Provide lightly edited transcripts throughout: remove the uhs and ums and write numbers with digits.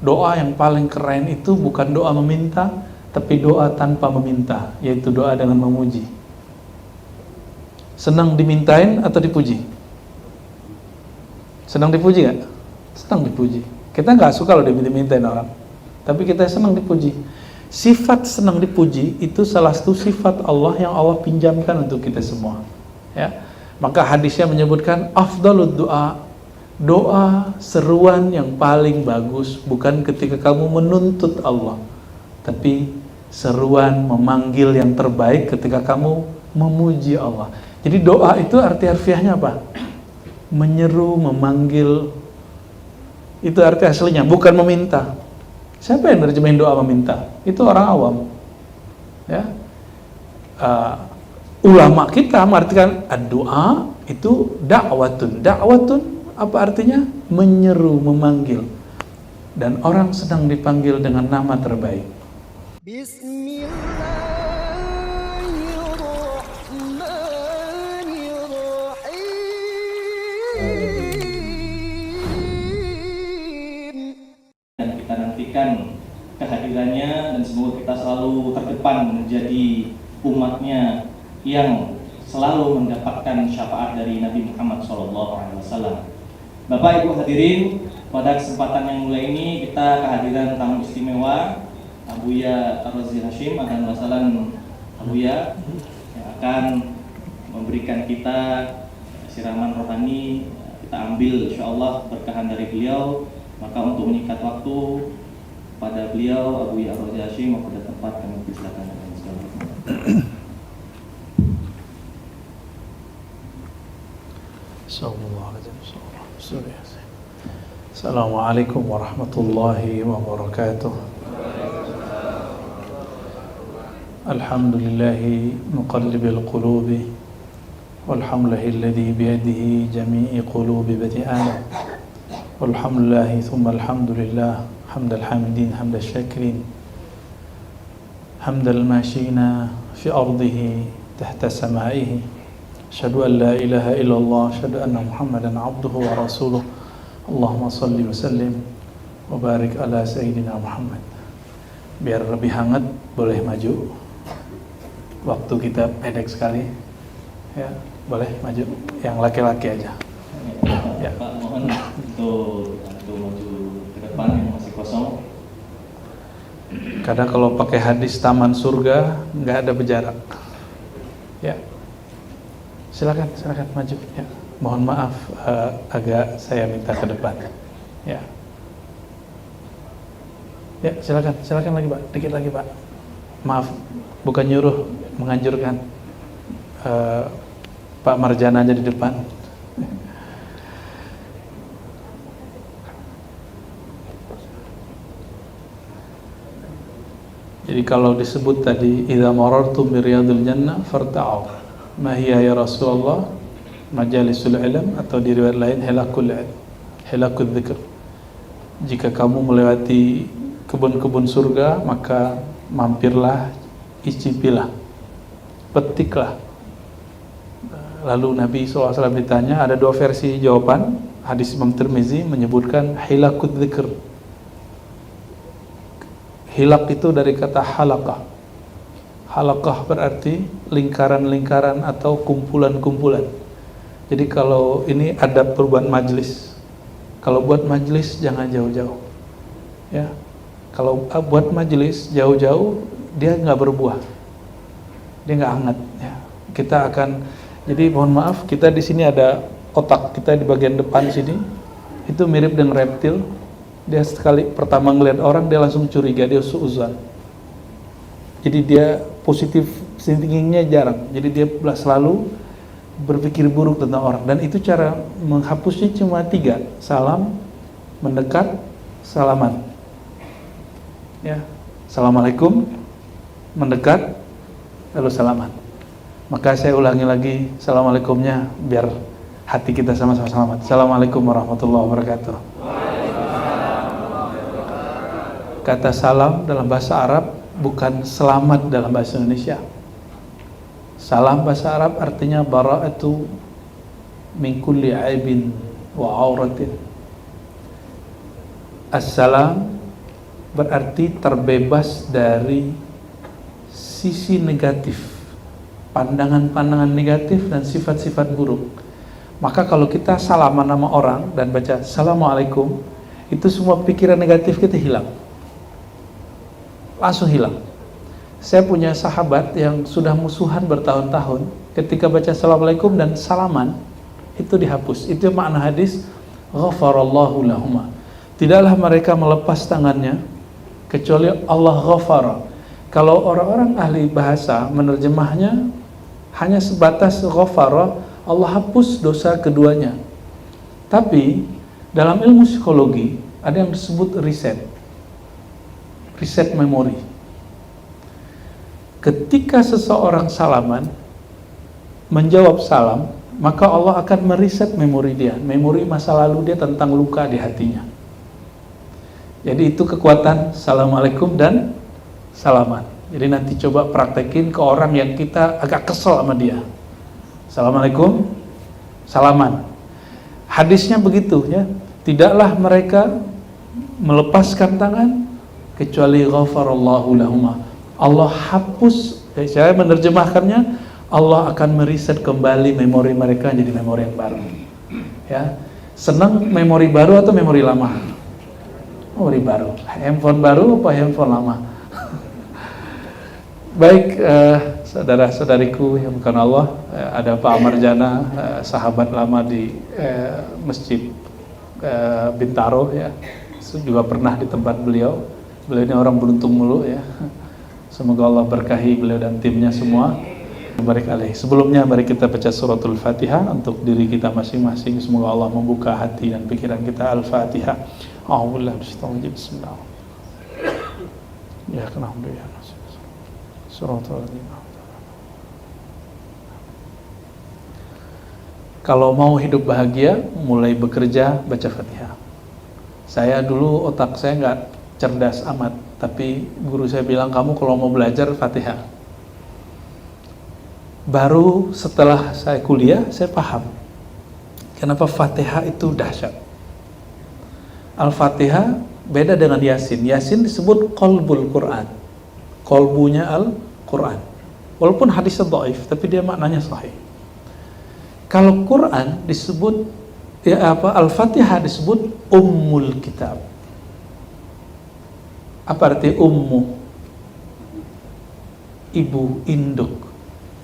Doa yang paling keren itu bukan doa meminta, tapi doa tanpa meminta, yaitu doa dengan memuji. Senang dimintain atau dipuji? Senang dipuji gak? Senang dipuji. Kita gak suka loh dimintain orang, tapi kita senang dipuji. Sifat senang dipuji itu salah satu sifat Allah yang Allah pinjamkan untuk kita semua, ya. Maka hadisnya menyebutkan afdalud doa, doa seruan yang paling bagus bukan ketika kamu menuntut Allah, tapi seruan memanggil yang terbaik ketika kamu memuji Allah. Jadi doa itu arti harfiahnya apa? Menyeru, memanggil. Itu arti aslinya, bukan meminta. Siapa yang nerjemahin doa meminta? Itu orang awam, ya. Ulama kita mengartikan doa itu dakwatun. Dakwatun apa artinya? Menyeru, memanggil. Dan orang sedang dipanggil dengan nama terbaik. Dan kita nantikan kehadirannya, dan semoga kita selalu terdepan menjadi umatnya yang selalu mendapatkan syafaat dari Nabi Muhammad SAW. Bapak Ibu hadirin, pada kesempatan yang mulia ini kita kehadiran tamu istimewa Abuya Ar-Razi Hashim dan Wasalan Abuya yang akan memberikan kita siraman rohani. Kita ambil insyaallah berkahan dari beliau. Maka untuk menyingkat waktu pada beliau Abuya Ar-Razi Hashim, pada tempat kami persilakan dengan segala hormat. Assalamualaikum warahmatullahi wabarakatuh. Alhamdulillahi muqallibil qulubi walhamdulillahilladzi biyadihi jami'i qulubi bani adam. Walhamdulillahi thumma alhamdulillah hamdal hamidin hamdal syakirin hamdal mashina fi ardihi tahta sama'ihi. Asyhadu an la ilaha illallah, asyhadu anna Muhammadan abduhu wa rasuluh. Allahumma salli wa sallim wa barik ala sayyidina Muhammad. Biar lebih hangat, boleh maju. Waktu kita pendek sekali, ya, boleh maju. Yang laki-laki aja. Ya. Pak, mohon untuk maju ke depan yang masih kosong. Karena kalau pakai hadis taman surga nggak ada berjarak. Ya. Silakan maju. Ya. Mohon maaf, agak saya minta ke depan. Ya. Ya, silakan lagi Pak, dikit lagi Pak. Maaf, bukan nyuruh, menganjurkan. Pak Marjana aja di depan. Jadi kalau disebut tadi idza marartum bi riyadil jannah farta'u. Ma hiya ya Rasulullah? Majalisul ilm, atau di riwayat lain hilakul ilm, hilakul dzikr. Jika kamu melewati kebun-kebun surga, maka mampirlah, icipilah, petiklah. Lalu Nabi SAW ditanya, ada dua versi jawaban. Hadis Imam Tirmizi menyebutkan hilakul dzikr. Hilak itu dari kata halaqah. Halaqah berarti lingkaran-lingkaran atau kumpulan-kumpulan. Jadi kalau ini adab berbuat majlis. Kalau buat majlis jangan jauh-jauh. Ya. Kalau buat majlis jauh-jauh dia nggak berbuah. Dia nggak hangat, ya. Kita akan, jadi mohon maaf, kita di sini ada otak kita di bagian depan sini. Itu mirip dengan reptil. Dia sekali pertama ngelihat orang dia langsung curiga, dia suuzan. Jadi dia positif thinkingnya jarang. Jadi dia selalu berpikir buruk tentang orang. Dan itu cara menghapusnya cuma 3. Salam, mendekat, salaman. Ya, assalamualaikum, mendekat, lalu salaman. Maka saya ulangi lagi assalamualaikumnya biar hati kita sama-sama selamat. Assalamualaikum warahmatullahi wabarakatuh. Kata salam dalam bahasa Arab bukan selamat dalam bahasa Indonesia. Salam bahasa Arab artinya bara'atu min kulli aibin wa auratin. Assalam berarti terbebas dari sisi negatif, pandangan-pandangan negatif dan sifat-sifat buruk. Maka kalau kita salaman sama orang dan baca Assalamualaikum, itu semua pikiran negatif kita hilang, langsung hilang. Saya punya sahabat yang sudah musuhan bertahun-tahun, ketika baca Assalamualaikum dan salaman, itu dihapus. Itu makna hadis ghafarallahu lahuma. Tidaklah mereka melepas tangannya kecuali Allah ghafara. Kalau orang-orang ahli bahasa menerjemahnya hanya sebatas ghafara, Allah hapus dosa keduanya. Tapi dalam ilmu psikologi ada yang disebut reset memori. Ketika seseorang salaman, menjawab salam, maka Allah akan mereset memori dia, memori masa lalu dia tentang luka di hatinya. Jadi itu kekuatan Assalamualaikum dan salaman. Jadi nanti coba praktekin ke orang yang kita agak kesel sama dia. Assalamualaikum, salaman. Hadisnya begitu ya. Tidaklah mereka melepaskan tangan kecuali ghafarallahu lahuma. Allah hapus, saya menerjemahkannya, Allah akan mereset kembali memori mereka jadi memori yang baru. Ya, senang memori baru atau memori lama? Memori baru. Handphone baru apa handphone lama? Baik, saudara-saudariku yang bukan Allah, ada Pak Amarjana, sahabat lama di Masjid Bintaro ya, juga pernah di tempat beliau. Beliau ini orang beruntung mulu ya. Semoga Allah berkahi beliau dan timnya semua. Barik alaih. Sebelumnya mari kita baca suratul Fatihah untuk diri kita masing-masing. Semoga Allah membuka hati dan pikiran kita. Al-Fatihah. A'udzubillahi minasyaitonir rajim. Bismillah. Ya kenapa ya. Suratul Fatihah. Kalau mau hidup bahagia, mulai bekerja baca Fatihah. Saya dulu otak saya nggak cerdas amat, tapi guru saya bilang kamu kalau mau belajar Fatihah. Baru setelah saya kuliah, saya paham kenapa Fatihah itu dahsyat. Al-Fatihah beda dengan Yasin. Yasin disebut qalbul Quran, qalbunya Al-Quran. Walaupun hadisnya dhaif, tapi dia maknanya sahih. Kalau Quran disebut Al-Fatihah disebut ummul kitab. Apa arti ummu? Ibu, induk.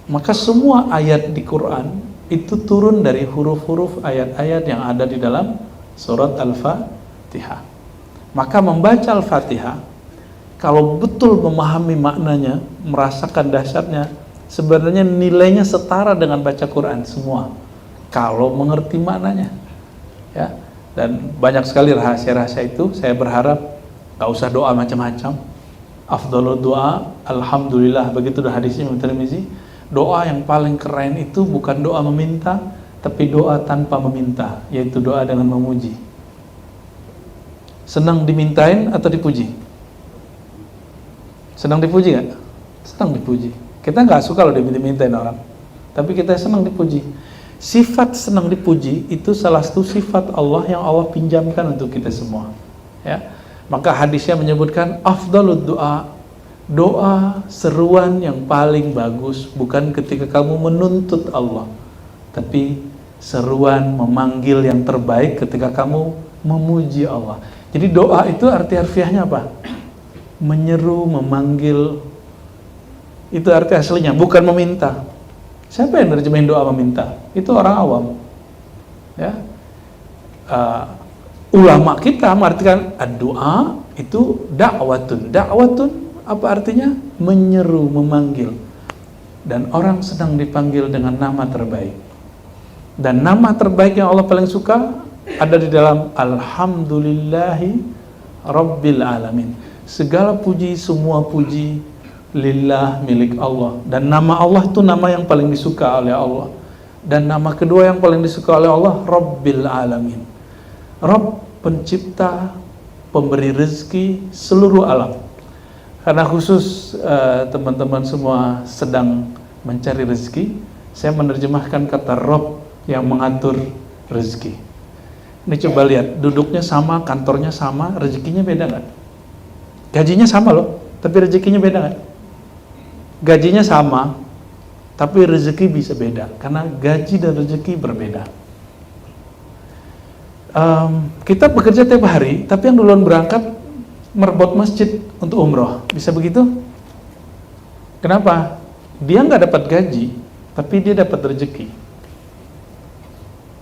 Maka semua ayat di Quran itu turun dari huruf-huruf ayat-ayat yang ada di dalam surat Al-Fatihah. Maka membaca Al-Fatihah, kalau betul memahami maknanya, merasakan dahsyatnya, sebenarnya nilainya setara dengan baca Quran semua. Kalau mengerti maknanya, ya. Dan banyak sekali rahasia-rahasia itu. Saya berharap gak usah doa macam-macam. Afdhalud doa, alhamdulillah, begitu dah hadisnya Imam Tirmizi. Doa yang paling keren itu bukan doa meminta, tapi doa tanpa meminta, yaitu doa dengan memuji. Senang dimintain atau dipuji? Senang dipuji gak? Senang dipuji. Kita gak suka kalau dimintain orang, tapi kita senang dipuji. Sifat senang dipuji itu salah satu sifat Allah yang Allah pinjamkan untuk kita semua, ya. Maka hadisnya menyebutkan afdhalud doa, doa seruan yang paling bagus bukan ketika kamu menuntut Allah, tapi seruan memanggil yang terbaik ketika kamu memuji Allah. Jadi doa itu arti harfiahnya apa? Menyeru, memanggil. Itu arti aslinya, bukan meminta. Siapa yang nerjemahin doa meminta? Itu orang awam, ya. Ulama kita mengartikan doa itu dakwatun. Dakwatun apa artinya? Menyeru, memanggil. Dan orang sedang dipanggil dengan nama terbaik. Dan nama terbaik yang Allah paling suka ada di dalam Alhamdulillahi Rabbil Alamin. Segala puji, semua puji lillah, milik Allah. Dan nama Allah itu nama yang paling disuka oleh Allah. Dan nama kedua yang paling disuka oleh Allah, Rabbil Alamin. Rabb, pencipta, pemberi rezeki seluruh alam. Karena khusus teman-teman semua sedang mencari rezeki, saya menerjemahkan kata Rabb yang mengatur rezeki. Ini coba lihat, duduknya sama, kantornya sama, rezekinya beda nggak? Gajinya sama loh, tapi rezekinya beda kan? Gajinya sama, tapi rezeki bisa beda, karena gaji dan rezeki berbeda. Kita bekerja tiap hari, tapi yang duluan berangkat merebut masjid untuk umroh, bisa begitu? Kenapa? Dia nggak dapat gaji, tapi dia dapat rezeki.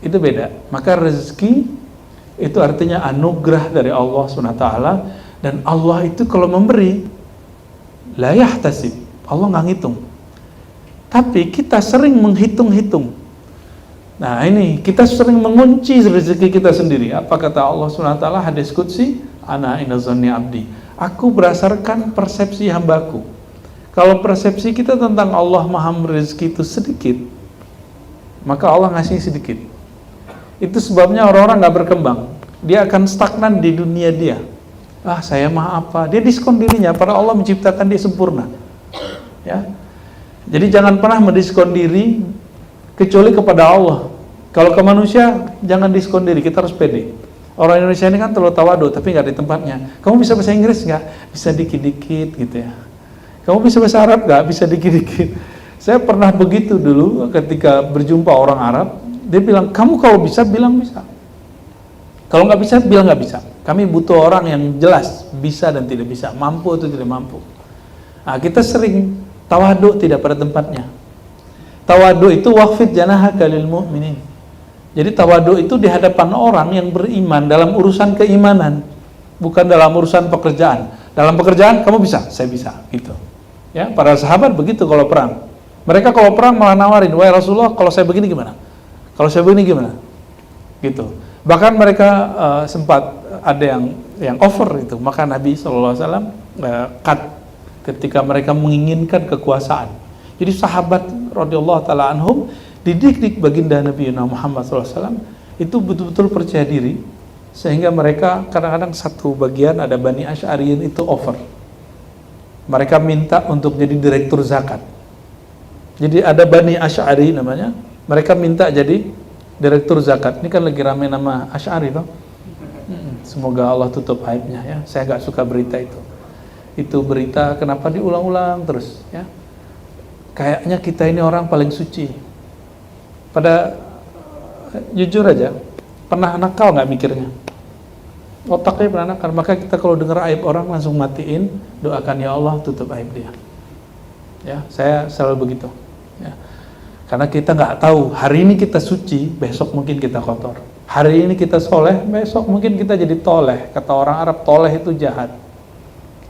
Itu beda. Maka rezeki itu artinya anugerah dari Allah SWT, dan Allah itu kalau memberi la yahtasib, Allah nggak ngitung. Tapi kita sering menghitung-hitung. Nah ini, kita sering mengunci rezeki kita sendiri. Apa kata Allah SWT, hadis qudsi, ana inda zanni abdi, aku berdasarkan persepsi hambaku. Kalau persepsi kita tentang Allah maha rezeki itu sedikit, maka Allah ngasih sedikit. Itu sebabnya orang-orang gak berkembang. Dia akan stagnan di dunia dia. Saya mah apa? Dia diskon dirinya, padahal Allah menciptakan dia sempurna. Ya. Jadi jangan pernah mendiskon diri kecuali kepada Allah. Kalau ke manusia jangan diskon diri, kita harus pede. Orang Indonesia ini kan terlalu tawadu, tapi nggak di tempatnya. Kamu bisa bahasa Inggris nggak? Bisa dikit-dikit gitu ya. Kamu bisa bahasa Arab nggak? Bisa dikit-dikit. Saya pernah begitu dulu ketika berjumpa orang Arab. Dia bilang, kamu kalau bisa bilang bisa. Kalau nggak bisa bilang nggak bisa. Kami butuh orang yang jelas bisa dan tidak bisa, mampu atau tidak mampu. Nah, kita sering tawadu tidak pada tempatnya. Tawadu itu waqfid janahaka lil mu'minin. Jadi tawadu itu di hadapan orang yang beriman dalam urusan keimanan, bukan dalam urusan pekerjaan. Dalam pekerjaan kamu bisa, saya bisa, gitu. Ya, para sahabat begitu kalau perang. Mereka kalau perang malah nawarin, wahai Rasulullah, kalau saya begini gimana? Kalau saya begini gimana? Gitu. Bahkan mereka sempat ada yang offer itu. Maka Nabi SAW cut ketika mereka menginginkan kekuasaan. Jadi sahabat radhiyallahu taala anhum didik baginda Nabi Muhammad SAW itu betul-betul percaya diri, sehingga mereka kadang-kadang satu bagian ada Bani Asy'ariyin itu offer. Mereka minta untuk jadi direktur zakat. Jadi ada Bani Asy'ari namanya, mereka minta jadi direktur zakat. Ini kan lagi rame nama Asy'ari toh. Semoga Allah tutup aibnya ya. Saya gak suka berita itu. Itu berita kenapa diulang-ulang terus ya. Kayaknya kita ini orang paling suci. Pada jujur aja, pernah nakal nggak mikirnya? Otaknya pernah nakal. Maka kita kalau dengar aib orang langsung matiin, doakan ya Allah tutup aib dia. Ya, saya selalu begitu. Ya. Karena kita nggak tahu hari ini kita suci, besok mungkin kita kotor. Hari ini kita soleh, besok mungkin kita jadi toleh. Kata orang Arab, toleh itu jahat.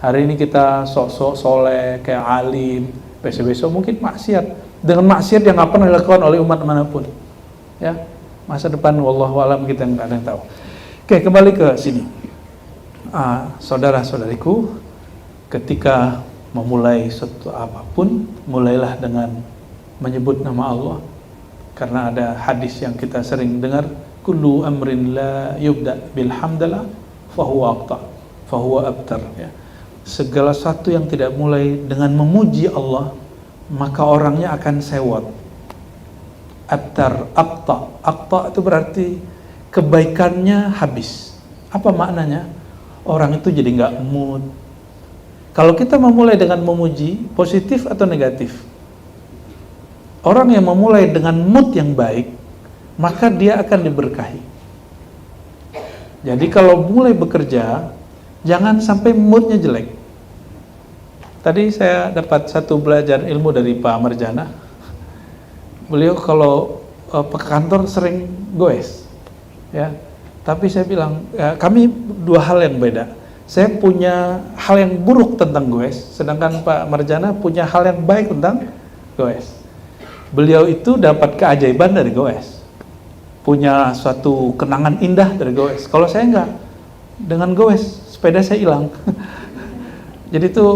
Hari ini kita sok-sok soleh, kayak alim. Besok-besok mungkin maksiat. Dengan maksiat yang nggak pernah dilakukan oleh umat manapun. Ya, masa depan wallahu alam kita nggak ada yang tahu. Oke, kembali ke sini. Saudara-saudariku, ketika memulai suatu apapun, mulailah dengan menyebut nama Allah. Karena ada hadis yang kita sering dengar, kullu amrin la yubda bilhamdalah fahuwa aqta, fahuwa abtar. Ya. Segala sesuatu yang tidak mulai dengan memuji Allah, maka orangnya akan sewot. Abtar, aqta itu berarti kebaikannya habis. Apa maknanya? Orang itu jadi nggak mood. Kalau kita memulai dengan memuji, positif atau negatif? Orang yang memulai dengan mood yang baik, maka dia akan diberkahi. Jadi kalau mulai bekerja, jangan sampai moodnya jelek. Tadi saya dapat satu belajar ilmu dari Pak Marjana. Beliau kalau ke kantor sering goes, ya. Tapi saya bilang, ya, kami dua hal yang beda. Saya punya hal yang buruk tentang goes, sedangkan Pak Marjana punya hal yang baik tentang goes. Beliau itu dapat keajaiban dari goes, punya suatu kenangan indah dari goes. Kalau saya enggak, dengan goes sepeda saya hilang. Jadi tuh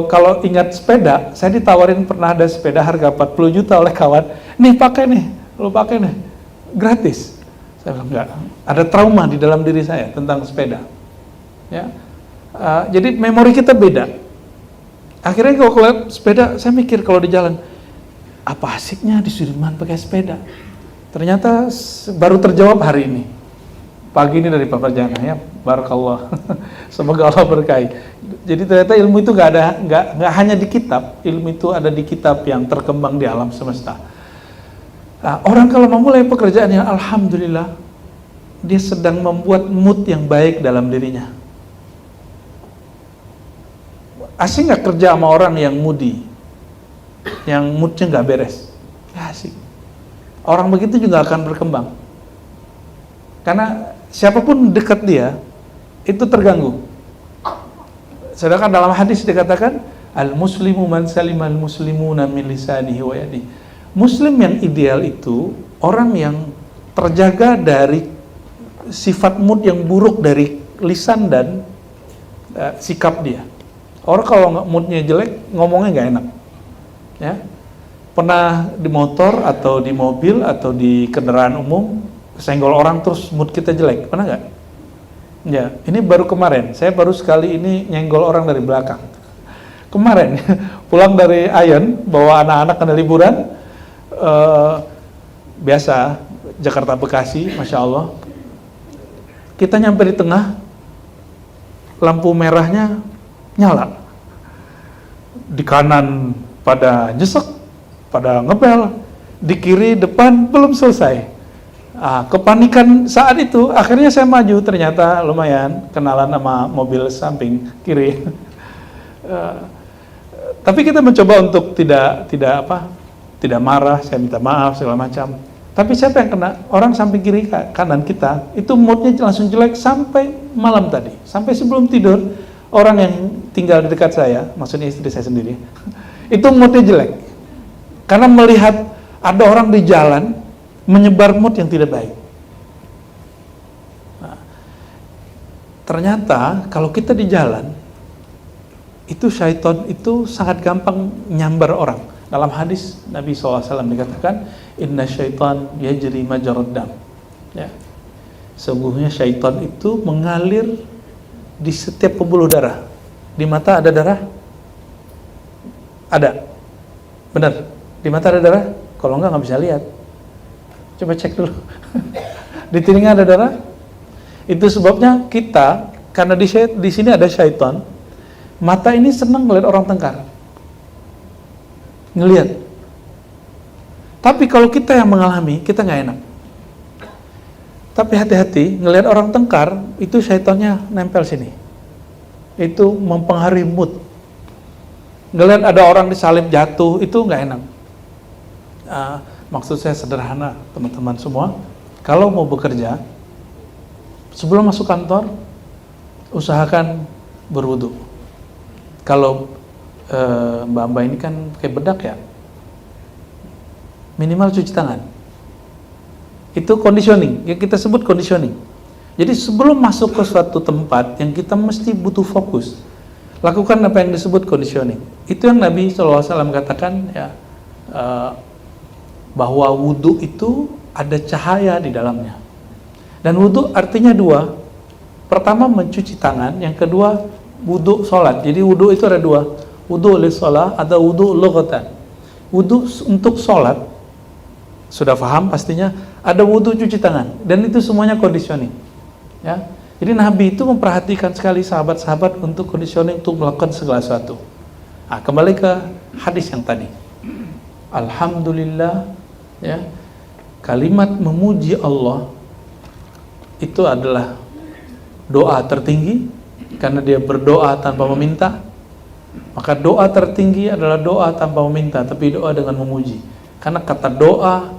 kalau ingat sepeda, saya ditawarin pernah ada sepeda harga 40 juta oleh kawan. Nih pakai nih, lu pakai nih, gratis. Saya bilang enggak. Ada trauma di dalam diri saya tentang sepeda. Ya, jadi memori kita beda. Akhirnya kalau lihat sepeda, saya mikir kalau di jalan, apa asiknya di Sudirman pakai sepeda? Ternyata baru terjawab hari ini. pagi ini dari Pak Farjana ya, barakallah. Semoga Allah berkahi. Jadi ternyata ilmu itu nggak hanya di kitab, ilmu itu ada di kitab yang terkembang di alam semesta. Nah, orang kalau memulai pekerjaannya, alhamdulillah, dia sedang membuat mood yang baik dalam dirinya. Asing nggak kerja sama orang yang moody, yang moodnya nggak beres? Ya, asik. Orang begitu juga akan berkembang. Karena siapapun dekat dia, itu terganggu. Sedangkan dalam hadis dikatakan, al-muslimu man salimal muslimuna min lisanihi wa yadihi. Muslim yang ideal itu orang yang terjaga dari sifat mood yang buruk dari lisan dan sikap dia. Orang kalau moodnya jelek, ngomongnya nggak enak. Ya, pernah di motor atau di mobil atau di kendaraan umum senggol orang terus mood kita jelek, pernah nggak? Ya, ini baru kemarin. Saya baru sekali ini nyenggol orang dari belakang. Kemarin pulang dari Ayen, bawa anak-anak ke liburan, biasa Jakarta Bekasi, masya Allah. Kita nyampe di tengah, lampu merahnya nyala. Di kanan pada nyesek, pada ngebel, di kiri depan belum selesai. Kepanikan saat itu, akhirnya saya maju, ternyata lumayan kenalan sama mobil samping kiri. Tapi kita mencoba untuk tidak marah, saya minta maaf segala macam. Tapi siapa yang kena? Orang samping kiri kanan kita, itu moodnya langsung jelek sampai malam tadi, sampai sebelum tidur. Orang yang tinggal di dekat saya, maksudnya istri saya sendiri, itu moodnya jelek karena melihat ada orang di jalan menyebar mood yang tidak baik. Nah, ternyata kalau kita di jalan, itu syaitan itu sangat gampang nyambar orang. Dalam hadis Nabi SAW dikatakan, inna syaitan yajri majrad dam. Ya. Sungguhnya syaitan itu mengalir di setiap pembuluh darah. Di mata ada darah? Ada. Benar. Di mata ada darah? Kalau nggak bisa lihat. Coba cek dulu. Di telinga ada darah? Itu sebabnya kita, karena di sini ada syaitan, mata ini senang melihat orang tengkar. Ngelihat. Tapi kalau kita yang mengalami, kita nggak enak. Tapi hati-hati, ngelihat orang tengkar, itu syaitannya nempel sini. Itu mempengaruhi mood. Ngelihat ada orang disalib jatuh, itu nggak enak. Maksud saya sederhana, teman-teman semua. Kalau mau bekerja, sebelum masuk kantor, usahakan berwudu. Kalau mbak-mbak ini kan pakai bedak ya, minimal cuci tangan. Itu conditioning, yang kita sebut conditioning. Jadi sebelum masuk ke suatu tempat yang kita mesti butuh fokus, lakukan apa yang disebut conditioning. Itu yang Nabi SAW katakan ya, bahwa wudhu itu ada cahaya di dalamnya. Dan wudhu artinya dua. Pertama mencuci tangan, yang kedua wudhu sholat. Jadi wudhu itu ada dua, wudhu li sholat atau wudhu lughatan. Wudhu untuk sholat, sudah paham pastinya, ada wudhu cuci tangan, dan itu semuanya conditioning. Ya, jadi Nabi itu memperhatikan sekali sahabat-sahabat untuk conditioning untuk melakukan segala sesuatu. Kembali ke hadis yang tadi. Alhamdulillah, ya, kalimat memuji Allah itu adalah doa tertinggi, karena dia berdoa tanpa meminta. Maka doa tertinggi adalah doa tanpa meminta, tapi doa dengan memuji. Karena kata doa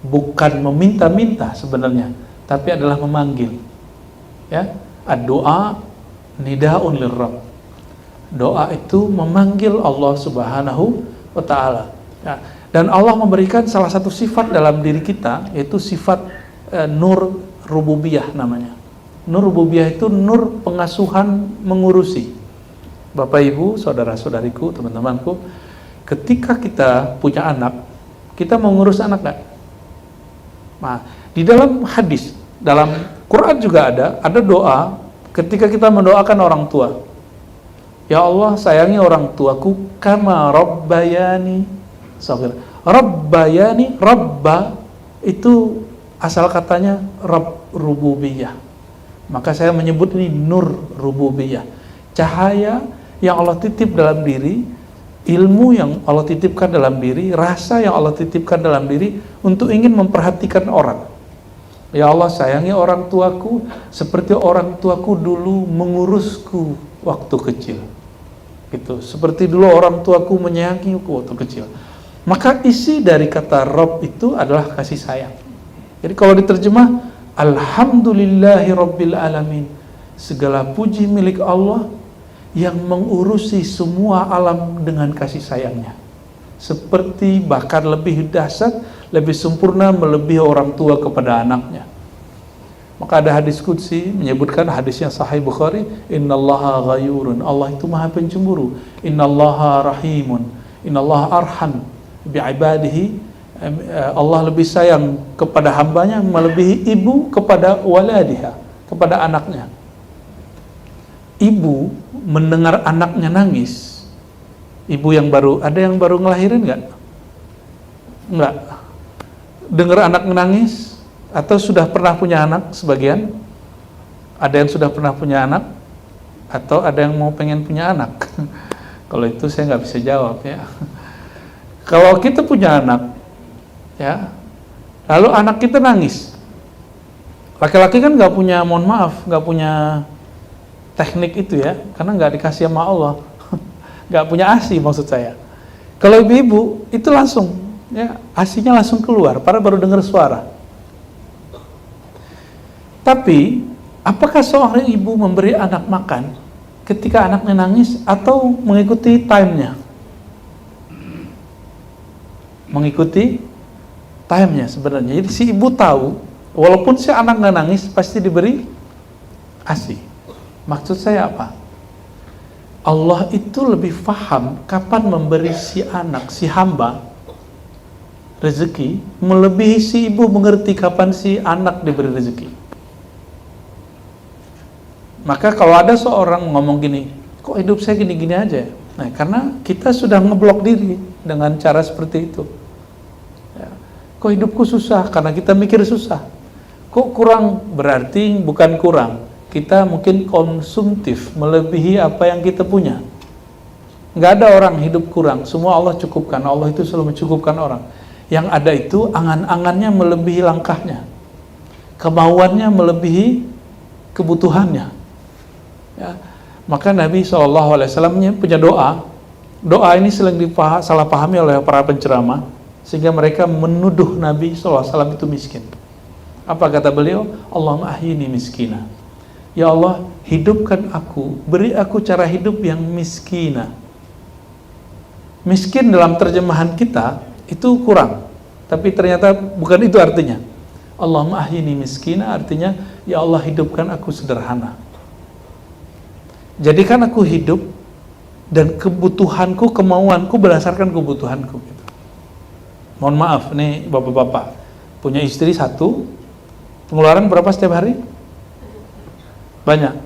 bukan meminta-minta sebenarnya, tapi adalah memanggil. Ya, ad-doa nida'un lirrabb. Doa itu memanggil Allah Subhanahu wa taala. Ya, dan Allah memberikan salah satu sifat dalam diri kita, yaitu sifat nur rububiyah namanya. Nur rububiyah itu nur pengasuhan, mengurusi. Bapak Ibu, saudara-saudariku, teman-temanku, ketika kita punya anak, kita mau ngurus anak nggak? Nah, di dalam hadis, dalam Quran juga ada doa ketika kita mendoakan orang tua. Ya Allah, sayangi orang tuaku kama rabbayani shaghira. Rabbayani, rabba itu asal katanya Rabb rububiyah. Maka saya menyebut ini nur rububiyah, cahaya yang Allah titip dalam diri, ilmu yang Allah titipkan dalam diri, rasa yang Allah titipkan dalam diri untuk ingin memperhatikan orang. Ya Allah, sayangi orang tuaku seperti orang tuaku dulu mengurusku waktu kecil. Gitu. Seperti dulu orang tuaku menyayangiku waktu kecil. Maka isi dari kata Rabb itu adalah kasih sayang. Jadi kalau diterjemah, Alhamdulillahi Rabbil Alamin, segala puji milik Allah yang mengurusi semua alam dengan kasih sayangnya. Seperti bahkan lebih dahsyat, lebih sempurna melebihi orang tua kepada anaknya. Maka ada hadis qudsi menyebutkan, hadisnya Sahih Bukhari, Innallaha ghayurun, Allah itu maha pencemburu. Innallaha rahimun, Innallaha arham bi'ibadihi, Allah lebih sayang kepada hambanya melebihi ibu kepada waladiha, kepada anaknya. Ibu mendengar anaknya nangis, ibu yang baru, ada yang baru ngelahirin nggak? Nggak. Dengar anak nangis, atau sudah pernah punya anak sebagian? Ada yang sudah pernah punya anak? Atau ada yang mau pengen punya anak? Kalau itu saya nggak bisa jawab ya. Kalau kita punya anak, ya, lalu anak kita nangis, laki-laki kan nggak punya, mohon maaf, nggak punya teknik itu ya, karena nggak dikasih sama Allah, nggak punya ASI maksud saya. Kalau ibu-ibu itu langsung, ya, ASInya langsung keluar, padahal baru dengar suara. Tapi apakah seorang ibu memberi anak makan ketika anaknya nangis atau mengikuti time-nya? Mengikuti time-nya sebenarnya. Jadi si ibu tahu, walaupun si anak nggak nangis pasti diberi ASI. Maksud saya apa? Allah itu lebih paham kapan memberi si anak, si hamba rezeki, melebihi si ibu mengerti kapan si anak diberi rezeki. Maka kalau ada seorang ngomong gini, kok hidup saya gini-gini aja? Nah, karena kita sudah ngeblok diri dengan cara seperti itu. Ya. Kok hidupku susah? Karena kita mikir susah. Kok kurang? Berarti bukan kurang. Kita mungkin konsumtif, melebihi apa yang kita punya. Nggak ada orang hidup kurang, semua Allah cukupkan. Allah itu selalu mencukupkan orang. Yang ada itu angan-angannya melebihi langkahnya, kemauannya melebihi kebutuhannya. Ya. Maka Nabi SAW punya doa. Doa ini sering salah pahami oleh para penceramah, sehingga mereka menuduh Nabi SAW itu miskin. Apa kata beliau? Allahumma ahyini miskina. Ya Allah, hidupkan aku, beri aku cara hidup yang miskina. Miskin dalam terjemahan kita itu kurang, tapi ternyata bukan itu artinya. Allahumma ahyini miskina artinya, ya Allah hidupkan aku sederhana. Jadikan aku hidup dan kebutuhanku, kemauanku berdasarkan kebutuhanku. Mohon maaf, nih bapak-bapak punya istri satu, pengeluaran berapa setiap hari? Banyak.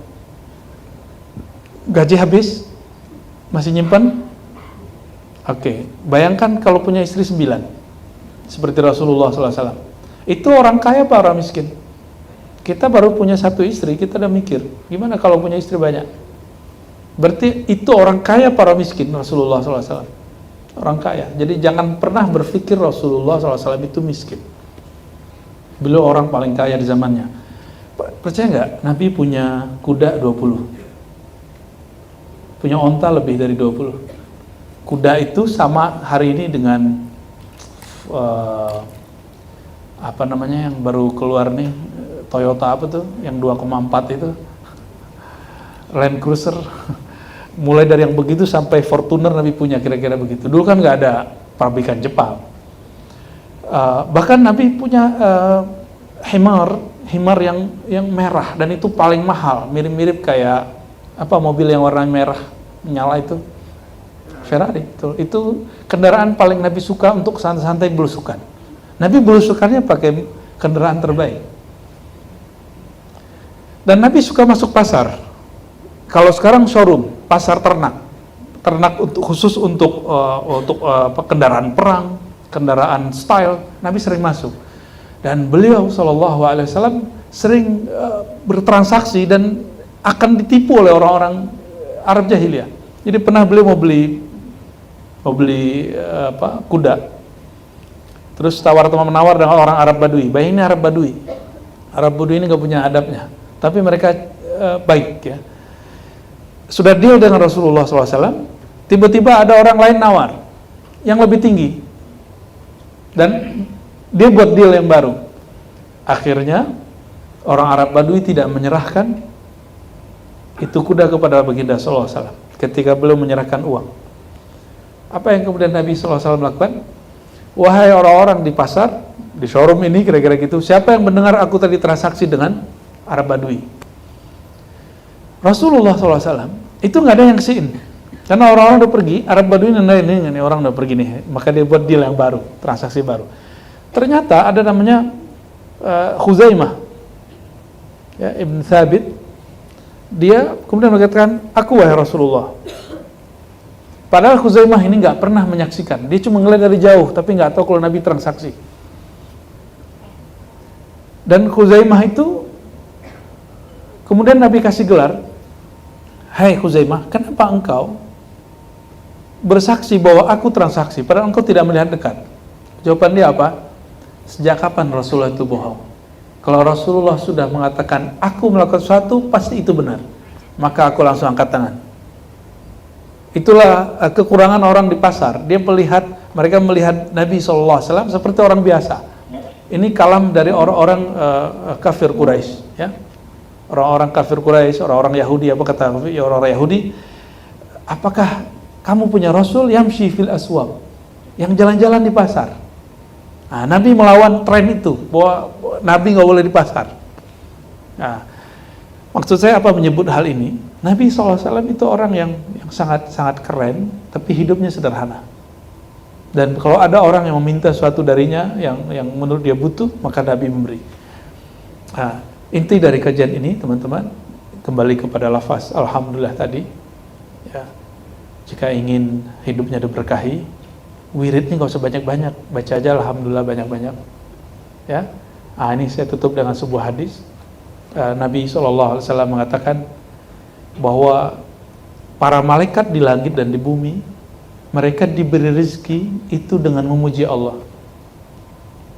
Gaji habis? Masih nyimpan? Oke, bayangkan kalau punya istri 9, seperti Rasulullah SAW. Itu orang kaya apa orang miskin? Kita baru punya satu istri, kita udah mikir, gimana kalau punya istri banyak? Berarti itu orang kaya apa orang miskin? Rasulullah SAW. Orang kaya. Jadi jangan pernah berpikir Rasulullah SAW itu miskin. Beliau orang paling kaya di zamannya. Percaya nggak? Nabi punya kuda 20. Punya onta lebih dari 20. Kuda itu sama hari ini dengan apa namanya yang baru keluar nih, Toyota apa tuh yang 2,4 itu, Land Cruiser. Mulai dari yang begitu sampai Fortuner Nabi punya, kira-kira begitu. Dulu kan nggak ada pabrikan Jepang. Bahkan Nabi punya himar yang merah, dan itu paling mahal, mirip-mirip kayak apa mobil yang warna merah nyala itu, Ferrari. Itu kendaraan paling Nabi suka untuk santai-santai belusukan. Nabi belusukannya pakai kendaraan terbaik. Dan Nabi suka masuk pasar. Kalau sekarang showroom, pasar ternak khusus untuk kendaraan perang, kendaraan style, Nabi sering masuk. Dan beliau SAW sering bertransaksi dan akan ditipu oleh orang-orang Arab jahiliyah. Jadi pernah beliau mau beli kuda. Terus tawar-menawar dengan orang Arab Badui. Bayangin ini Arab Badui. Arab Badui ini nggak punya adabnya. Tapi mereka baik ya. Sudah deal dengan Rasulullah SAW. Tiba-tiba ada orang lain nawar yang lebih tinggi. Dan dia buat deal yang baru. Akhirnya orang Arab Badui tidak menyerahkan itu kuda kepada baginda sallallahu alaihi wasallam ketika beliau menyerahkan uang. Apa yang kemudian Nabi sallallahu alaihi wasallam lakukan? Wahai orang-orang di pasar, di showroom ini kira-kira gitu, siapa yang mendengar aku tadi transaksi dengan Arab Badui? Rasulullah sallallahu alaihi wasallam itu nggak ada yang kasihin. Karena orang-orang udah pergi, Arab Badui ini orang udah pergi nih, maka dia buat deal yang baru, transaksi baru. Ternyata ada namanya Khuzaimah, ya, Ibn Thabit. Dia kemudian mengatakan, aku wahai Rasulullah. Padahal Khuzaimah ini nggak pernah menyaksikan, dia cuma ngeliat dari jauh, tapi nggak tahu kalau Nabi transaksi. Dan Khuzaimah itu kemudian Nabi kasih gelar, hai Khuzaimah, kenapa engkau bersaksi bahwa aku transaksi, padahal engkau tidak melihat dekat? Jawaban dia apa? Sejak kapan Rasulullah itu bohong? Kalau Rasulullah sudah mengatakan aku melakukan sesuatu, pasti itu benar, maka aku langsung angkat tangan. Itulah kekurangan orang di pasar. Mereka melihat Nabi SAW seperti orang biasa. Ini kalam dari orang-orang kafir Quraisy, ya. Orang-orang kafir Quraisy, orang-orang Yahudi, apa kata orang-orang Yahudi? Apakah kamu punya Rasul yamshi fil aswaq, yang jalan-jalan di pasar? Nah, Nabi melawan tren itu, bahwa Nabi nggak boleh di pasar. Nah, maksud saya apa menyebut hal ini? Nabi SAW itu orang yang sangat keren, tapi hidupnya sederhana. Dan kalau ada orang yang meminta sesuatu darinya yang menurut dia butuh, maka Nabi memberi. Nah, inti dari kajian ini, teman-teman, kembali kepada lafaz Alhamdulillah tadi. Ya, jika ingin hidupnya diberkahi, wiridnya nggak usah banyak-banyak, baca aja Alhamdulillah banyak-banyak. Ya, ini saya tutup dengan sebuah hadis. Nabi SAW mengatakan bahwa para malaikat di langit dan di bumi, mereka diberi rezeki itu dengan memuji Allah.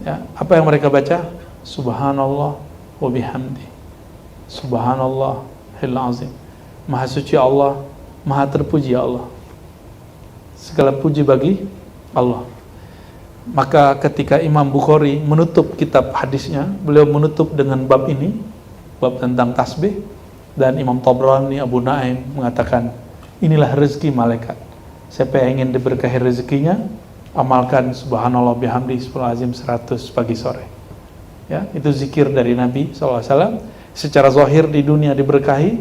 Ya, apa yang mereka baca? Subhanallah wa bihamdi, Subhanallah hil azim. Maha suci Allah, maha terpuji Allah. Segala puji bagi Allah. Maka ketika Imam Bukhari menutup kitab hadisnya, beliau menutup dengan bab ini, bab tentang tasbih, dan Imam Tabrani, Abu Naim mengatakan, inilah rezeki malaikat. Siapa yang ingin diberkahi rezekinya, amalkan subhanallah bihamdi azim 100 pagi sore. Ya, itu zikir dari Nabi SAW. Secara zahir di dunia diberkahi,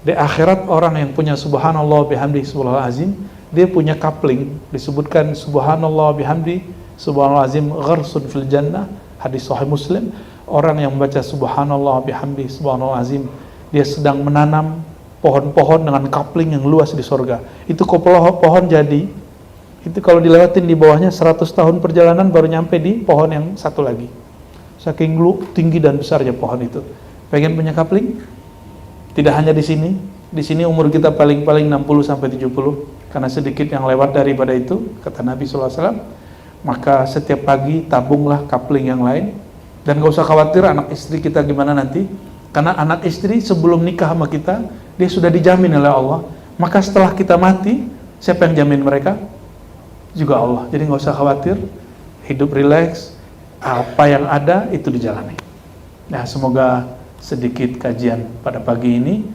di akhirat orang yang punya subhanallah bihamdi azim, dia punya coupling, disebutkan subhanallah bihamdi subhanallah azim gharsun fil jannah, hadis sahih Muslim. Orang yang membaca subhanallah bihamdi subhanallah azim, dia sedang menanam pohon-pohon dengan coupling yang luas di sorga. Itu kalau pohon jadi, itu kalau dilewatin di bawahnya 100 tahun perjalanan baru nyampe di pohon yang satu lagi. Saking tinggi dan besarnya pohon itu. Pengen punya coupling? Tidak hanya di sini umur kita paling-paling 60 sampai 70, karena sedikit yang lewat daripada itu, kata Nabi SAW. Maka setiap pagi tabunglah coupling yang lain, dan gak usah khawatir anak istri kita gimana nanti, karena anak istri sebelum nikah sama kita, dia sudah dijamin oleh Allah. Maka setelah kita mati, siapa yang jamin mereka? Juga Allah. Jadi gak usah khawatir, hidup rileks, apa yang ada itu dijalani. Nah, semoga sedikit kajian pada pagi ini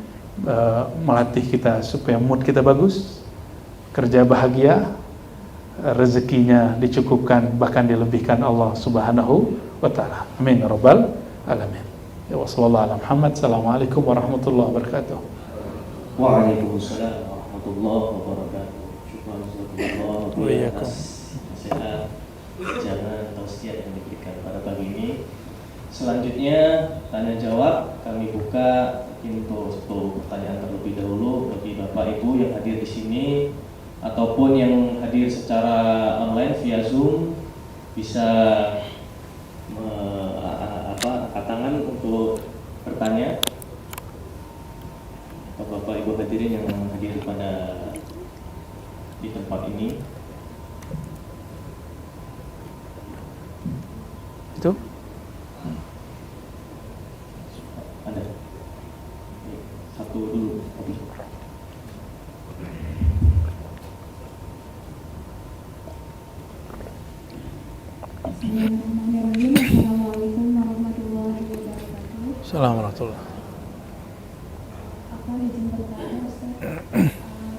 melatih kita supaya mood kita bagus, kerja bahagia, rezekinya dicukupkan, bahkan dilebihkan Allah Subhanahu wa ta'ala. Amin ya rabbal alamin. Ya wassallallahu ala Muhammad. Assalamualaikum warahmatullahi wabarakatuh. Waalaikumsalam warahmatullahi wabarakatuh. Syukran jazakumullah atas nasihat, jangan tausiah yang diberikan pada pagi ini. Selanjutnya tanya jawab, kami buka untuk pertanyaan terlebih dahulu bagi Bapak Ibu yang hadir di sini ataupun yang hadir secara online via Zoom, bisa angkat tangan untuk bertanya. Bapak Ibu hadirin yang hadir pada di tempat ini. Itu Ada satu dulu. Oke. Bismillahirrahmanirrahim. Assalamualaikum warahmatullahi wabarakatuh. Assalamualaikum. Apa izin bertanya, Ustaz?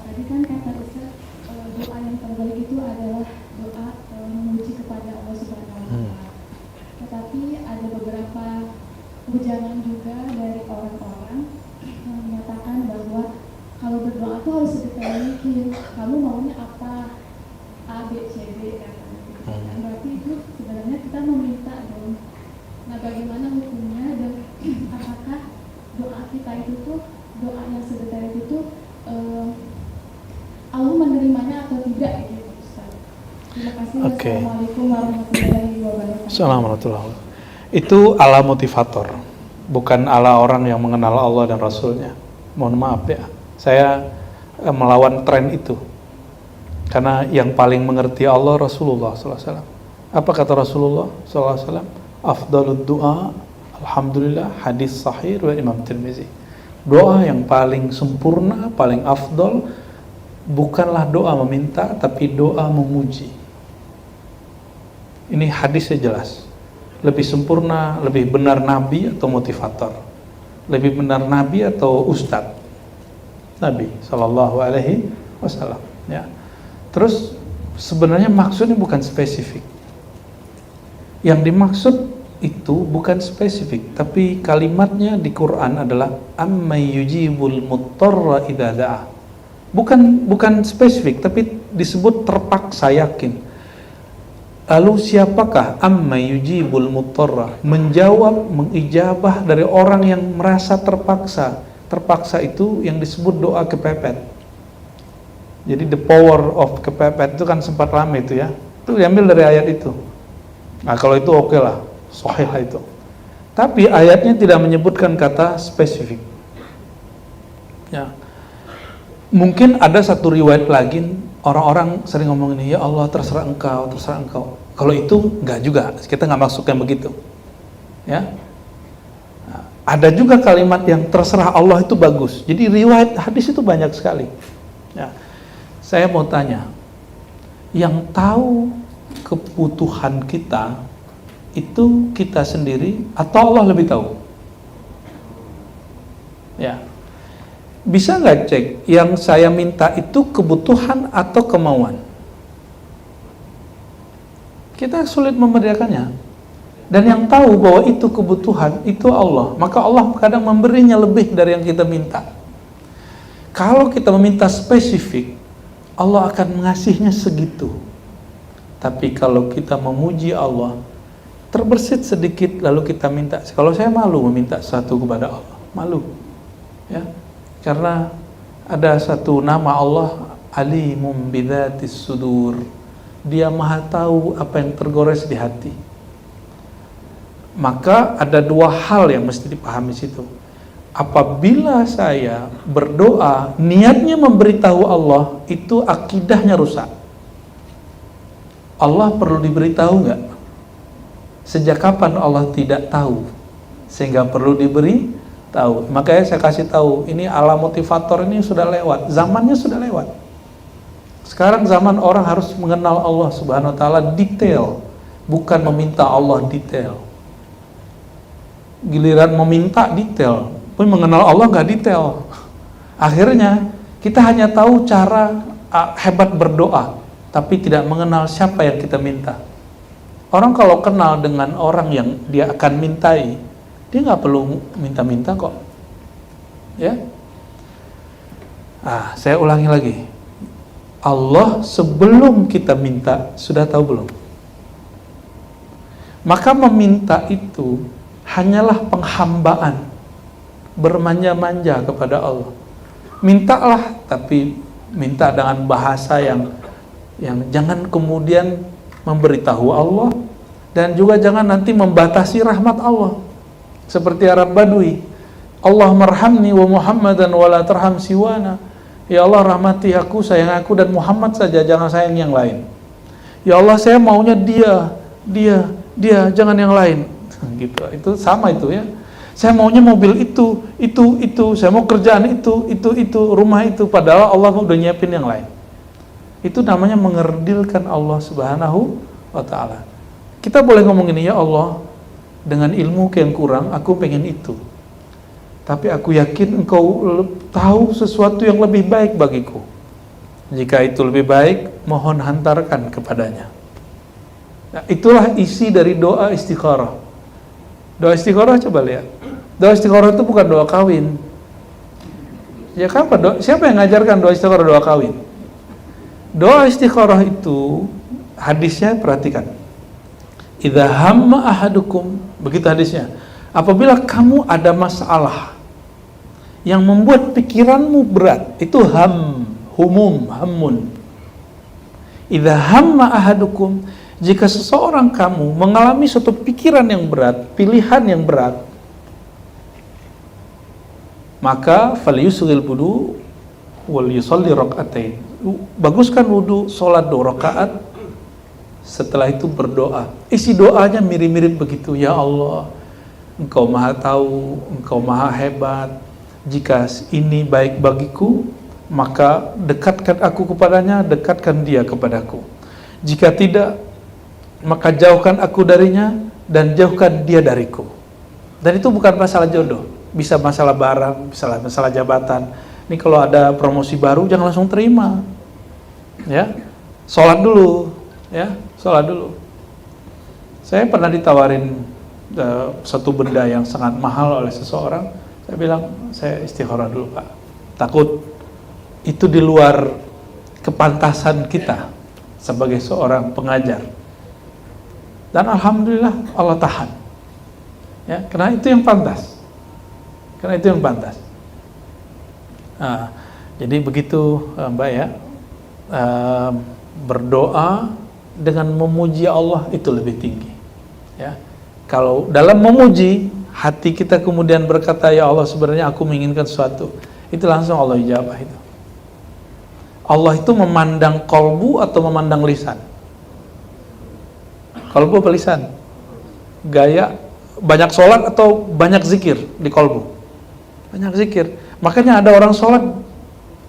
Tadi kan kata Ustaz, doa yang terbaik itu adalah doa memuji kepada Allah Subhanahu wa Ta'ala. Tetapi ada beberapa ujangan juga dari orang-orang yang menyatakan bahwa kalau berdoa itu harus sedetail mungkin. Kamu maunya apa? A, B, C, D, katanya. Dan berarti itu sebenarnya kita meminta dong. Nah, bagaimana hukumnya dan apakah doa kita itu tuh doa yang sedetail itu Allah menerimanya atau tidak gitu, Ustaz. Terima kasih. Oke. Assalamualaikum warahmatullahi wabarakatuh. Assalamualaikum. Itu ala motivator, bukan ala orang yang mengenal Allah dan Rasulnya. Mohon maaf ya, saya melawan tren itu. Karena yang paling mengerti Allah Rasulullah SAW. Apa kata Rasulullah SAW? Afdalud du'a, alhamdulillah, hadis sahih riwayat Imam Tirmizi. Doa yang paling sempurna, paling afdal, bukanlah doa meminta, tapi doa memuji. Ini hadisnya jelas. Lebih sempurna, lebih benar Nabi atau motivator? Lebih benar Nabi atau Ustadz? Nabi Sallallahu Alaihi Wasallam. Ya. Terus sebenarnya maksudnya bukan spesifik. Yang dimaksud itu bukan spesifik, tapi kalimatnya di Quran adalah ammay yujibul muttarra idza da'a. Bukan spesifik, tapi disebut terpaksa yakin. Lalu siapakah ammay yujibul muttarra? Menjawab, mengijabah dari orang yang merasa terpaksa. Terpaksa itu yang disebut doa kepepet. Jadi the power of kepepet itu kan sempat ramai itu ya. Itu diambil dari ayat itu. Nah kalau itu oke lah, sahih lah itu. Tapi ayatnya tidak menyebutkan kata spesifik. Ya. Mungkin ada satu riwayat lagi, orang-orang sering ngomong ini, ya Allah terserah engkau, terserah engkau. Kalau itu enggak juga, kita nggak masukkan begitu. Ya. Nah, ada juga kalimat yang terserah Allah itu bagus. Jadi riwayat hadis itu banyak sekali. Ya. Saya mau tanya, yang tahu kebutuhan kita itu kita sendiri atau Allah lebih tahu? Ya, bisa nggak cek yang saya minta itu kebutuhan atau kemauan? Kita sulit membedakannya. Dan yang tahu bahwa itu kebutuhan itu Allah, maka Allah kadang memberinya lebih dari yang kita minta. Kalau kita meminta spesifik, Allah akan mengasihnya segitu. Tapi kalau kita memuji Allah, terbersit sedikit lalu kita minta. Kalau saya malu meminta satu kepada Allah, malu. Ya. Karena ada satu nama Allah, Alimum bidzatis sudur. Dia Maha tahu apa yang tergores di hati. Maka ada dua hal yang mesti dipahami situ. Apabila saya berdoa niatnya memberitahu Allah, itu akidahnya rusak. Allah perlu diberitahu nggak? Sejak kapan Allah tidak tahu sehingga perlu diberi tahu? Makanya saya kasih tahu, ini ala motivator ini sudah lewat, zamannya sudah lewat. Sekarang zaman orang harus mengenal Allah Subhanahu wa Ta'ala detail, bukan meminta Allah detail. Giliran meminta detail, pun mengenal Allah nggak detail. Akhirnya kita hanya tahu cara hebat berdoa, tapi tidak mengenal siapa yang kita minta. Orang kalau kenal dengan orang yang dia akan mintai, dia nggak perlu minta-minta kok. Ya. Saya ulangi lagi. Allah sebelum kita minta sudah tahu belum? Maka meminta itu hanyalah penghambaan, bermanja-manja kepada Allah. Mintalah, tapi minta dengan bahasa yang jangan kemudian memberitahu Allah, dan juga jangan nanti membatasi rahmat Allah seperti Arab Badui. Allah marhamni wa Muhammadan wa la tarham siwana. Ya Allah, rahmati aku, sayang aku dan Muhammad saja, jangan sayang yang lain. Ya Allah, saya maunya dia, jangan yang lain. Gitu. Itu sama itu ya. Saya maunya mobil itu. Saya mau kerjaan itu, rumah itu. Padahal Allah udah nyiapin yang lain. Itu namanya mengerdilkan Allah Subhanahu wa ta'ala. Kita boleh ngomong ini, ya Allah, dengan ilmu yang kurang, aku pengen itu. Tapi aku yakin engkau tahu sesuatu yang lebih baik bagiku. Jika itu lebih baik, mohon hantarkan kepadanya. Nah, itulah isi dari doa istikharah. Doa istikharah coba lihat. Doa istikharah itu bukan doa kawin. Ya kapan? Siapa yang ngajarkan doa istikharah doa kawin? Doa istikharah itu hadisnya perhatikan. Idza hamma ahadukum, begitu hadisnya. Apabila kamu ada masalah yang membuat pikiranmu berat, itu hammun. Idza hamma ahadukum, jika seseorang kamu mengalami suatu pikiran yang berat, pilihan yang berat, maka falyusghil wudu wal yusalli rak'atain. Baguskan wudu, salat 2 rakaat, setelah itu berdoa. Isi doanya mirip-mirip begitu. Ya Allah, Engkau Maha tahu, Engkau Maha hebat. Jika ini baik bagiku, maka dekatkan aku kepadanya, dekatkan dia kepadaku. Jika tidak, maka jauhkan aku darinya dan jauhkan dia dariku. Dan itu bukan masalah jodoh, bisa masalah barang, bisa masalah jabatan. Ini kalau ada promosi baru jangan langsung terima. Ya. Sholat dulu, ya. Sholat dulu. Saya pernah ditawarin satu benda yang sangat mahal oleh seseorang. Saya bilang, saya istikharah dulu, Pak. Takut itu di luar kepantasan kita sebagai seorang pengajar. Dan alhamdulillah Allah tahan. Ya, karena itu yang pantas. Nah, jadi begitu Mbak ya. Berdoa dengan memuji Allah itu lebih tinggi. Ya. Kalau dalam memuji, hati kita kemudian berkata, ya Allah, sebenarnya aku menginginkan sesuatu, itu langsung Allah ijabah itu. Allah itu memandang kolbu atau memandang lisan? Kolbu apa lisan? Gaya banyak sholat atau banyak zikir di kolbu? Banyak zikir. Makanya ada orang sholat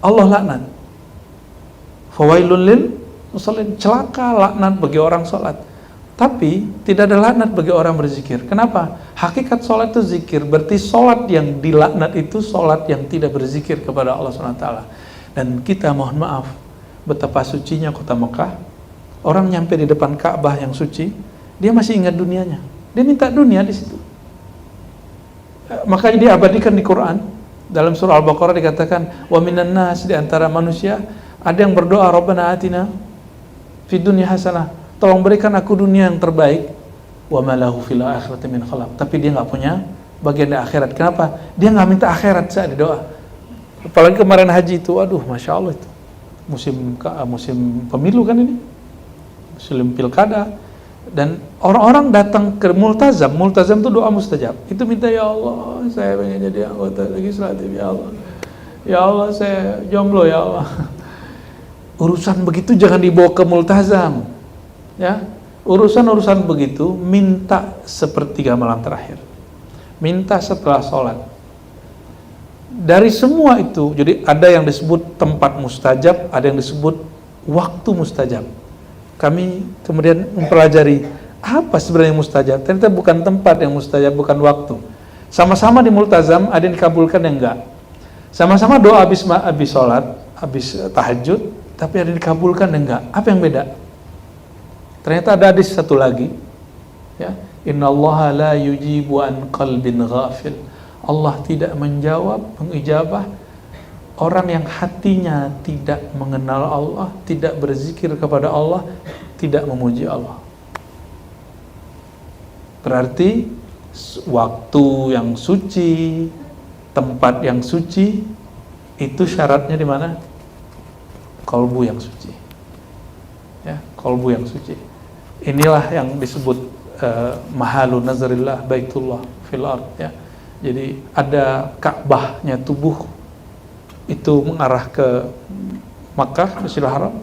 Allah laknat. Fawailun lil musallin, celaka, laknat bagi orang sholat. Tapi tidak ada laknat bagi orang berzikir. Kenapa? Hakikat sholat itu zikir. Berarti sholat yang dilaknat itu sholat yang tidak berzikir kepada Allah SWT. Dan kita mohon maaf, betapa sucinya kota Mekah. Orang nyampe di depan Ka'bah yang suci, dia masih ingat dunianya. Dia minta dunia di situ. Makanya diabadikan di Quran. Dalam surah Al-Baqarah dikatakan, wa minan nas, di antara manusia ada yang berdoa, Rabbana atina fid dunya hasanah, tolong berikan aku dunia yang terbaik, wa ma lahu fil akhirati min khalaq, tapi dia nggak punya bagian di akhirat. Kenapa? Dia nggak minta akhirat saat doa. Apalagi kemarin haji itu, aduh, masya Allah itu musim pemilu kan ini, musim pilkada, dan orang-orang datang ke multazam itu doa mustajab. Itu minta, ya Allah, saya pengen jadi anggota legislatif, ya Allah. Ya Allah, saya jomblo, ya Allah. Urusan begitu jangan dibawa ke multazam. Ya, urusan begitu minta sepertiga malam terakhir, minta setelah sholat. Dari semua itu, jadi ada yang disebut tempat mustajab, ada yang disebut waktu mustajab. Kami kemudian mempelajari apa sebenarnya mustajab. Ternyata bukan tempat yang mustajab, bukan waktu. Sama-sama di multazam, ada yang dikabulkan, yang enggak. Sama-sama doa habis sholat, habis tahajud, tapi ada yang dikabulkan, yang enggak. Apa yang beda? Ternyata ada hadis satu lagi, ya, innallaha la yujibu an qalbin ghafil. Allah tidak menjawab, mengijabah orang yang hatinya tidak mengenal Allah, tidak berzikir kepada Allah, tidak memuji Allah. Berarti waktu yang suci, tempat yang suci, itu syaratnya di mana? Qalbu yang suci. Ya, qalbu yang suci. Inilah yang disebut mahalu nazarillah baitullah fil ard, ya. Jadi ada Ka'bahnya tubuh itu mengarah ke Makkah, Masjidil Haram.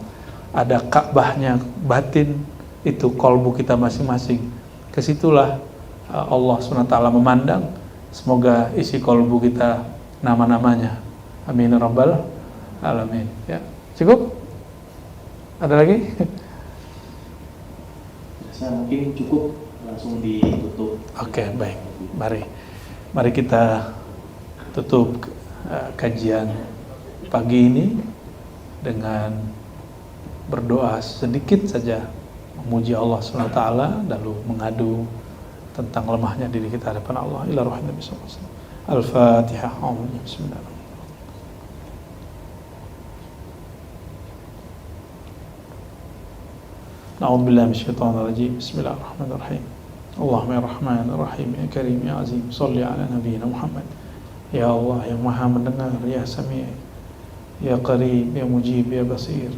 Ada Ka'bahnya batin itu kolbu kita masing-masing. Kesitulah Allah SWT memandang. Semoga isi kolbu kita nama-namanya. Amin rabbal alamin. Ya, cukup? Ada lagi? Saya mungkin cukup, langsung ditutup. Oke, baik. Mari kita tutup kajian pagi ini dengan berdoa sedikit saja, memuji Allah SWT, lalu mengadu tentang lemahnya diri kita hadapan Allah. Ila ruhin Nabi sallallahu alaihi wasallam. Al-Fatihah. Bismillahirrahmanirrahim. A'udzu billahi minasyaitonir rajim. Bismillahirrahmanirrahim. Allahumma ya Rahman ya Rahim ya Karim ya Azim, shalli ala nabiyyina Muhammad. Ya Allah yang Maha mendengar, ya Sami', ya Qarib, ya Mujib, ya Basir.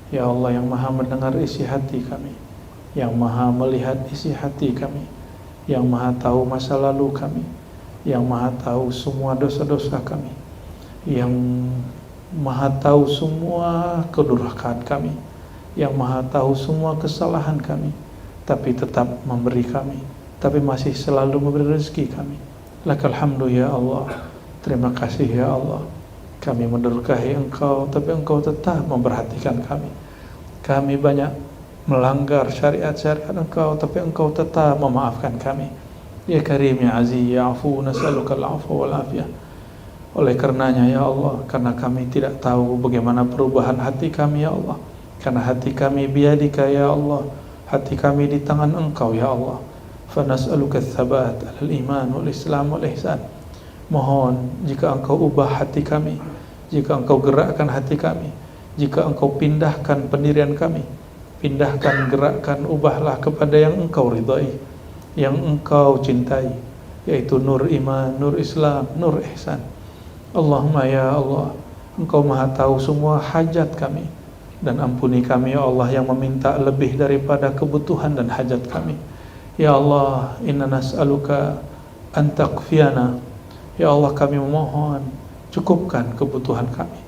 Ya Allah yang Maha mendengar isi hati kami, yang Maha melihat isi hati kami, yang Maha tahu masa lalu kami, yang Maha tahu semua dosa-dosa kami, yang Maha tahu semua kedurhakaan kami, yang Maha tahu semua kesalahan kami, tapi tetap memberi kami, tapi masih selalu memberi rezeki kami. Lakal hamdu ya Allah. Terima kasih ya Allah. Kami mendurhakai Engkau, tapi Engkau tetap memperhatikan kami. Kami banyak melanggar syariat-syariat Engkau, tapi Engkau tetap memaafkan kami. Ya Karim ya Aziz ya Afu, nas'aluka al-'afwa wal afiyah. Oleh karenanya ya Allah, karena kami tidak tahu bagaimana perubahan hati kami ya Allah, karena hati kami biyadika ya Allah, hati kami di tangan Engkau ya Allah. Fa nas'aluka ats-tsabat 'alal iman wal islam wal ihsan. Mohon jika Engkau ubah hati kami, jika Engkau gerakkan hati kami, jika Engkau pindahkan pendirian kami, pindahkan, gerakkan, ubahlah kepada yang Engkau ridai, yang Engkau cintai, yaitu nur iman, nur Islam, nur ihsan. Allahumma ya Allah, Engkau Maha tahu semua hajat kami, dan ampuni kami ya Allah yang meminta lebih daripada kebutuhan dan hajat kami. Ya Allah, inna nas'aluka an taqfiyana. Ya Allah, kami memohon cukupkan kebutuhan kami.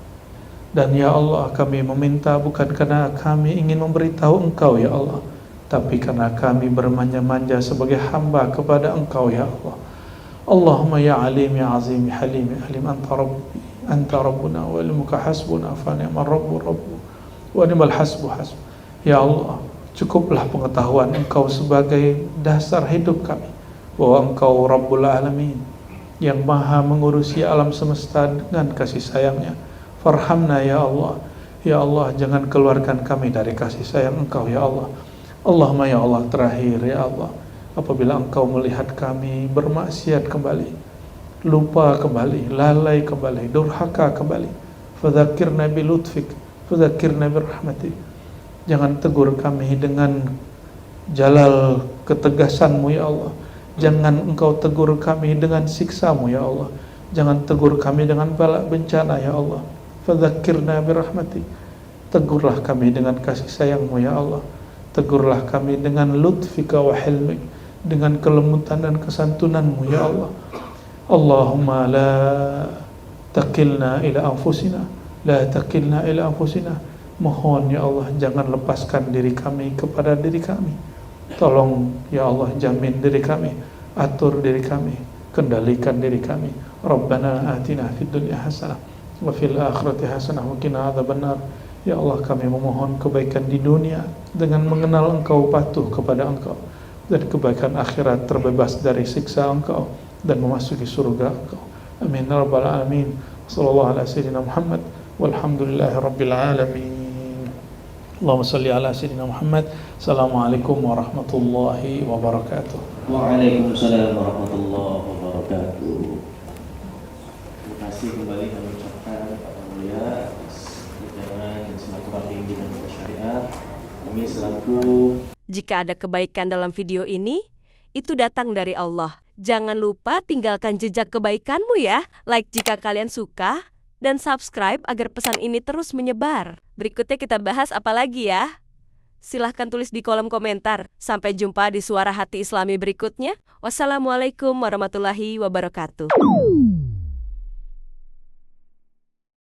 Dan ya Allah, kami meminta bukan karena kami ingin memberitahu Engkau ya Allah, tapi karena kami bermanja-manja sebagai hamba kepada Engkau ya Allah. Allahumma ya alim ya azim ya halim ya halim, anta rabbuna wa ilmuka hasbuna fa ni'mal rabbu wa ni'mal hasbu. Ya Allah, cukuplah pengetahuan Engkau sebagai dasar hidup kami, bahwa Engkau Rabbul Alamin, yang Maha mengurusi alam semesta dengan kasih sayangnya. Farhamna ya Allah. Ya Allah, jangan keluarkan kami dari kasih sayang Engkau ya Allah. Allahumma ya Allah, terakhir ya Allah, apabila Engkau melihat kami bermaksiat kembali, lupa kembali, lalai kembali, durhaka kembali, fadzakirna bi lutfik, fadzakirna bi rahmatik. Jangan tegur kami dengan jalal ketegasanmu ya Allah. Jangan Engkau tegur kami dengan siksamu ya Allah. Jangan tegur kami dengan bala bencana ya Allah. Fadzakirna bi rahmatik. Tegurlah kami dengan kasih sayangmu ya Allah. Tegurlah kami dengan lutfika wa hilmik, dengan kelembutan dan kesantunanmu ya Allah. Allahumma la takilna ila anfusina, la takilna ila anfusina. Mohon ya Allah, jangan lepaskan diri kami kepada diri kami. Tolong ya Allah, jamin diri kami, atur diri kami, kendalikan diri kami. Rabbana atina fid dunya hasanah wa fil akhirati hasanah wa qina adzabannar. Ya Allah, kami memohon kebaikan di dunia dengan mengenal Engkau, patuh kepada Engkau, dan kebaikan akhirat terbebas dari siksa Engkau dan memasuki surga Engkau. Amin ya rabbal alamin. Sallallahu ala sayyidina Muhammad walhamdulillahi rabbil alamin. Allahumma salli ala sayyidina Muhammad. Assalamualaikum warahmatullahi wabarakatuh. Waalaikumsalam warahmatullahi wabarakatuh. Terima kasih kembali kami ucapkan kepada mulia atas ujangan dan silaturahmi dengan syariat. Kami selaku, jika ada kebaikan dalam video ini, itu datang dari Allah. Jangan lupa tinggalkan jejak kebaikanmu ya. Like jika kalian suka, dan subscribe agar pesan ini terus menyebar. Berikutnya kita bahas apa lagi ya? Silahkan tulis di kolom komentar. Sampai jumpa di Suara Hati Islami berikutnya. Wassalamualaikum warahmatullahi wabarakatuh.